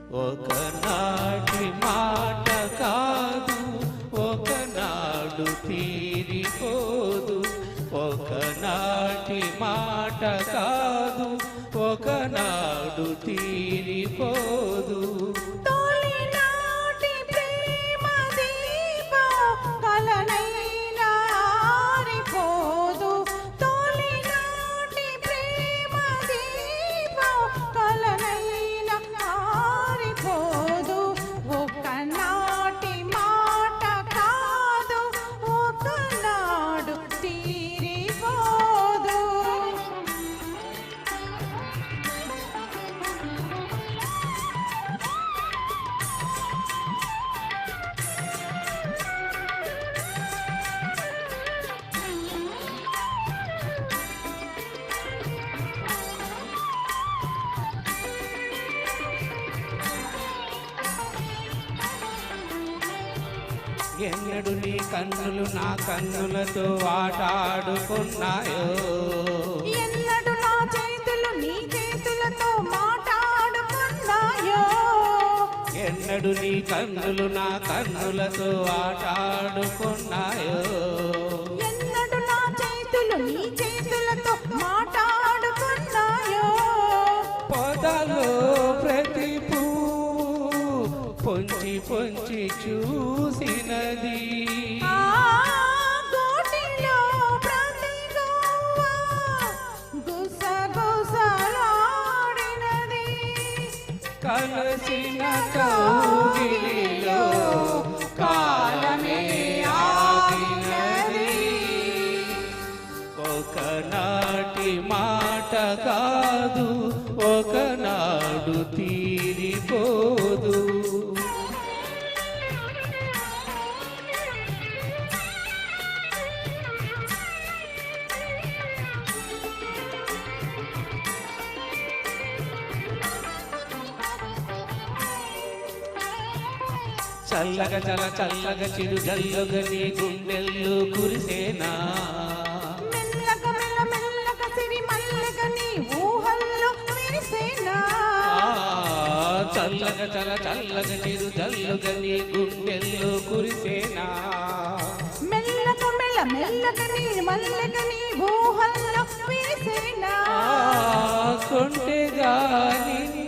ఒకనాటి మాట కాదు, ఒకనాడు తీరిపోదు. ఒకనాటి మాట కాదు, ఒకనాడు తీరిపోదు. ఎన్నడు నీ కన్నులు నా కన్నులతో ఆటాడుకున్నాయో, ఎన్నడు నా చేతులు నీ చేతులతో మాట్లాడుకున్నాయో. ఎన్నడు నీ కన్నులు నా కన్నులతో ఆటాడుకున్నాయో, ఎన్నడు నా చేతులు నీ చేతులతో మాట్లాడుకున్నాయో. పొదలో ప్రతి పొంచి పొంచి చూసినది, గోటిలో ప్రతి గుసగుసలాడినది. కలసిన కౌగిలిలో కాలమే ఆగినది. ఒకనాటి మాట కాదు, ఒకనాడు తీరిపోదు. చల్లగా చల్లగా చిరు జల్లుగా నీ గుండెల్లో కురిసేనా, మెల్లగా మెల్లగా సిరి మల్లగా నీ ఊహల్లో విరిసేనా. చల్లగా చల్లగా చిరు జల్లుగా నీ గుండెల్లో కురిసేనా. మెల్లగా మెల్లగా నీ మల్లగా నీ ఊహల్లో విరిసేనా. కొంటె గాలిని